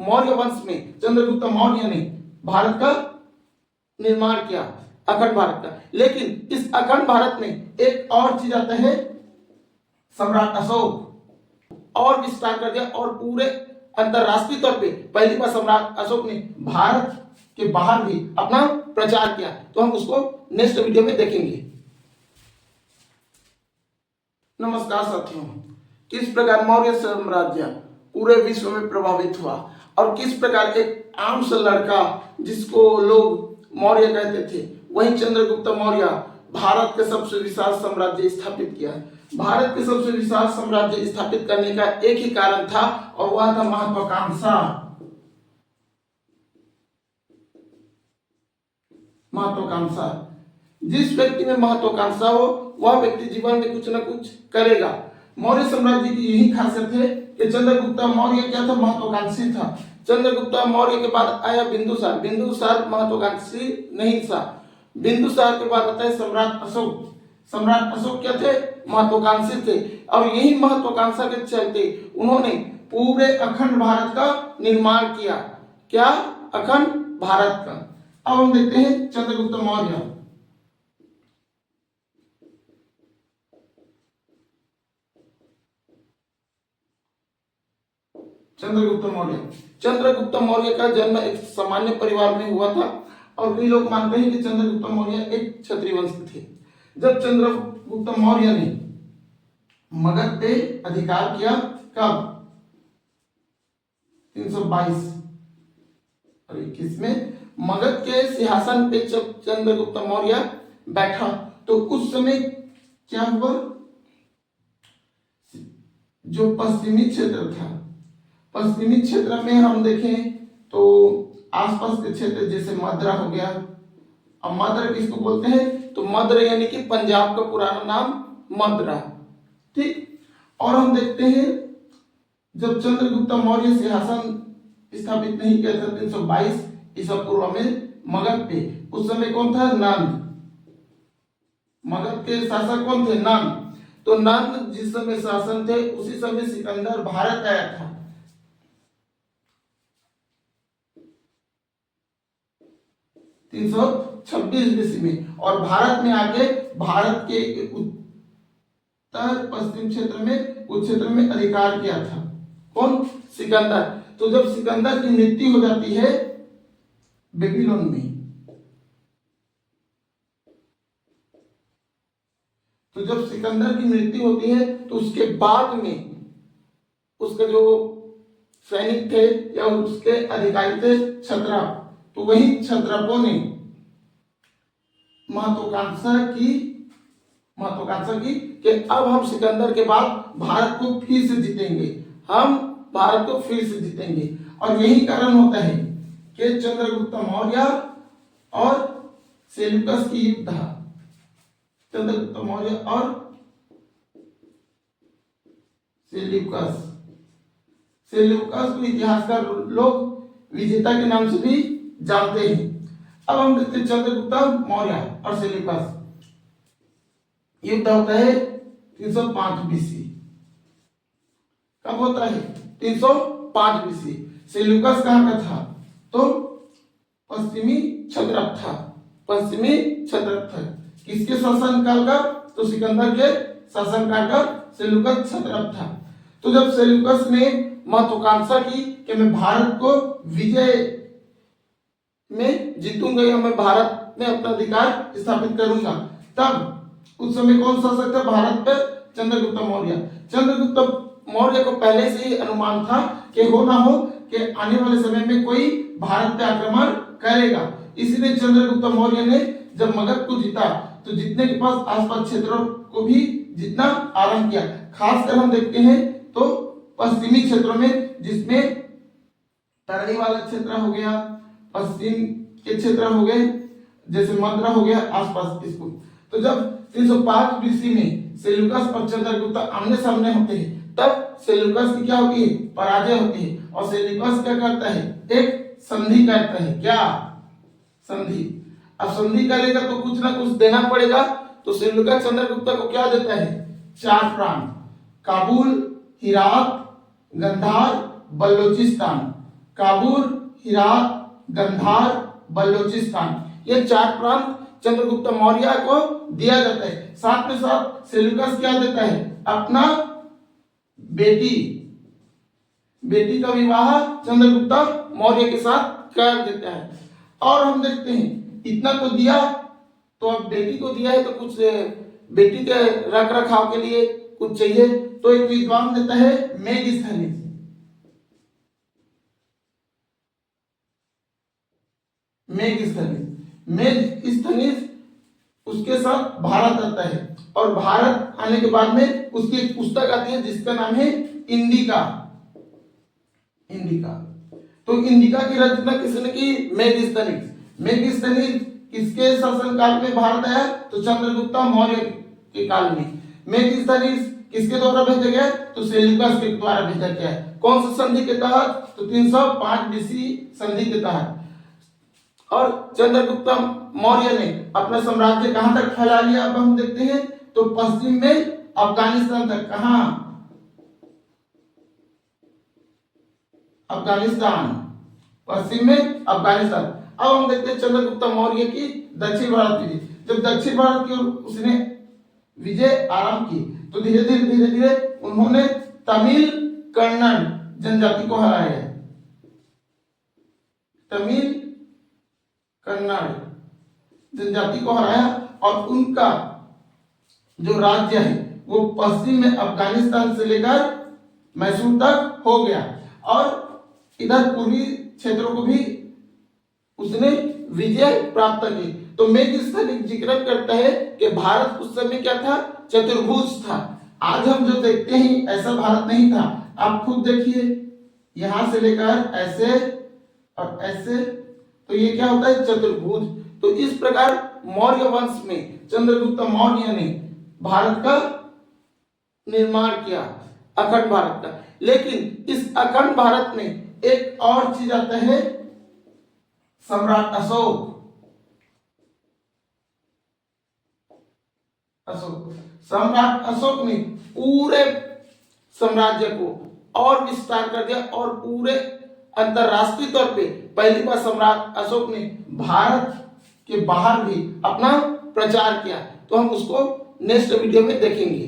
मौर्य वंश में चंद्रगुप्त मौर्य ने भारत का निर्माण किया, अखंड भारत का। लेकिन इस अखंड भारत में एक और चीज आता है, सम्राट अशोक और विस्तार कर दिया और पूरे अंतरराष्ट्रीय तौर पे पहली बार सम्राट अशोक ने भारत के बाहर भी अपना प्रचार किया। तो हम उसको नेक्स्ट वीडियो में देखेंगे। नमस्कार साथियों, किस प्रकार मौर्य साम्राज्य पूरे विश्व में प्रभावित हुआ और किस प्रकार एक आम सा लड़का जिसको लोग मौर्य कहते थे, वही चंद्रगुप्त मौर्य भारत के सबसे विशाल साम्राज्य स्थापित किया। भारत के सबसे विशाल साम्राज्य स्थापित करने का एक ही कारण था और वह था महत्वाकांक्षा। महत्वाकांक्षा, जिस व्यक्ति में महत्वाकांक्षा हो वह व्यक्ति जीवन में कुछ न कुछ करेगा। मौर्य साम्राज्य की यही खासियत है कि चंद्रगुप्त मौर्य क्या था, महत्वाकांक्षी था। चंद्रगुप्त मौर्य के बाद आया बिंदुसार। बिंदुसार महत्वाकांक्षी नहीं था। बिंदुसार के बाद आता है सम्राट अशोक। सम्राट अशोक क्या थे, महत्वाकांक्षी थे और यही महत्वाकांक्षा के चलते उन्होंने पूरे अखंड भारत का निर्माण किया। क्या, अखंड भारत का। अब हम देखते हैं चंद्रगुप्त मौर्य। चंद्रगुप्त मौर्य का जन्म एक सामान्य परिवार में हुआ था और कई लोग मानते हैं कि चंद्रगुप्त मौर्य एक क्षत्रिय वंश थे। जब चंद्रगुप्त मौर्य ने मगध पे अधिकार किया, कब, 322 और 21 में मगध के सिंहासन पे जब चंद्रगुप्त मौर्य बैठा तो उस समय क्या हुआ, जो पश्चिमी क्षेत्र था, पश्चिमी क्षेत्र में हम देखें तो आसपास के क्षेत्र जैसे मद्रा हो गया। अब मद्र किसको बोलते हैं, तो मद्र यानी कि पंजाब का पुराना नाम मद्रा, ठीक। और हम देखते हैं जब चंद्रगुप्त मौर्य सिंहासन स्थापित नहीं किया था 322 ईसा पूर्व में मगध पे, उस समय कौन था, नंद। मगध के शासक कौन थे, नंद। तो नंद जिस समय शासन थे उसी समय सिकंदर भारत आया था। 326 बीसी में और भारत में आके भारत के उत्तर पश्चिम क्षेत्र में उस क्षेत्र में अधिकार किया था। कौन, सिकंदर। तो जब सिकंदर की मृत्यु हो जाती है बेबीलोन में, तो जब सिकंदर की मृत्यु होती है तो उसके बाद में उसके जो सैनिक थे या उसके अधिकारी थे क्षत्रप, तो वही क्षत्रपों ने महत्वाकांक्षा की कि अब हम सिकंदर के बाद भारत को फिर से जीतेंगे, हम भारत को फिर से जीतेंगे। और यही कारण होता है कि चंद्रगुप्त मौर्य और सेल्यूकस की युद्ध था। चंद्रगुप्त मौर्य और सेल्यूकस को इतिहासकार लोग विजेता के नाम से भी जानते हैं। अब हम देखते हैं चंद्रगुप्त मौर्य और सेल्यूकस। युद्ध होता है 305 बीसी। कब होता है, 305 बीसी। सेल्यूकस कहां का था, तो पश्चिमी क्षत्रप था। पश्चिमी क्षत्रप था किसके शासनकाल का, तो सिकंदर के शासनकाल का सेल्यूकस क्षत्रप था। तो जब सेल्यूकस ने महत्वाकांक्षा की कि मैं भारत को विजय में जीतूंगा या मैं भारत में अपना अधिकार स्थापित करूंगा, तब उस समय कौन शासक था भारत पर, चंद्रगुप्त मौर्य। चंद्रगुप्त मौर्य को पहले से ही अनुमान था कि हो ना हो कि आने वाले समय में कोई भारत पे आक्रमण करेगा। इसलिए चंद्रगुप्त मौर्य ने जब मगध को जीता तो जीतने के पास आसपास क्षेत्रों को भी जीतना आरंभ किया। खासकर हम देखते हैं तो पश्चिमी क्षेत्रों में, जिसमें तराई वाला क्षेत्र हो गया, पश्चिम के क्षेत्र हो गए जैसे मद्रा हो गया आसपास इसको। तो जब 305 बीसी में सेल्यूकस और चंद्रगुप्त आमने सामने होते हैं तब सेल्यूकस की क्या होती है, पराजय होती है। और सेल्यूकस क्या करता है, एक संधि करता है। क्या, संधि। अब संधि करेगा तो कुछ ना कुछ देना पड़ेगा। तो सेल्यूकस चंद्रगुप्त को क्या देता है, 4 प्रांत, काबुल, हिरात, गंधार, बलोचिस्तान। काबुल, हिरात, गंधार, बलोचिस्तान, ये 4 प्रांत चंद्रगुप्त मौर्य को दिया जाता है। साथ में साथ सेल्यूकस क्या देता है, अपना बेटी का विवाह चंद्रगुप्त मौर्य के साथ कर देता है। और हम देखते हैं इतना तो दिया, तो अब बेटी को दिया है तो कुछ बेटी के रख रखाव के लिए कुछ चाहिए, तो एक विद्वान देता है मेगस्थनीज। उसके साथ भारत आता है, और भारत आने के बाद में उसकी एक पुस्तक आती है जिसका नाम है इंडिका। तो इंडिका की रचना किसने की, मेगस्थनीज किसके शासनकाल में भारत आया, तो चंद्रगुप्त मौर्य के काल में। मेगस्थनीज किसके द्वारा भेजा गया, तो सेल्यूकस के द्वारा भेजा गया। कौन सा संधि के तहत, तो 305 बीसी संधि के तहत। और चंद्रगुप्त मौर्य ने अपना साम्राज्य कहां तक फैला लिया, अब हम देखते हैं, तो पश्चिम में अफगानिस्तान तक। कहां, अफगानिस्तान, पश्चिम में अफगानिस्तान। अब हम देखते हैं चंद्रगुप्त मौर्य की दक्षिण भारत विजय। जब दक्षिण भारत की ओर उसने विजय आरंभ की, तो धीरे धीरे उन्होंने तमिल कन्नड़ जनजाति को हराया। तमिल कन्नड़ जनजाति को हराया, और उनका जो राज्य है वो पश्चिम में अफगानिस्तान से लेकर मैसूर तक हो गया, और इधर पूर्वी क्षेत्रों को भी उसने विजय प्राप्त की। तो मेगस्थनीज जिक्र करता है कि भारत उस समय क्या था, चतुर्भुज था। आज हम जो देखते हैं ऐसा भारत नहीं था। आप खुद देखिए, यहां से लेकर ऐसे और ऐसे, तो ये क्या होता है, चतुर्भुज। तो इस प्रकार मौर्य वंश में चंद्रगुप्त मौर्य ने भारत का निर्माण किया, अखंड भारत का। लेकिन इस अखंड भारत में एक और चीज आता है, सम्राट अशोक। सम्राट अशोक ने पूरे साम्राज्य को और विस्तार कर दिया, और पूरे अंतरराष्ट्रीय तौर पे पहली बार सम्राट अशोक ने भारत के बाहर भी अपना प्रचार किया। तो हम उसको नेक्स्ट वीडियो में देखेंगे।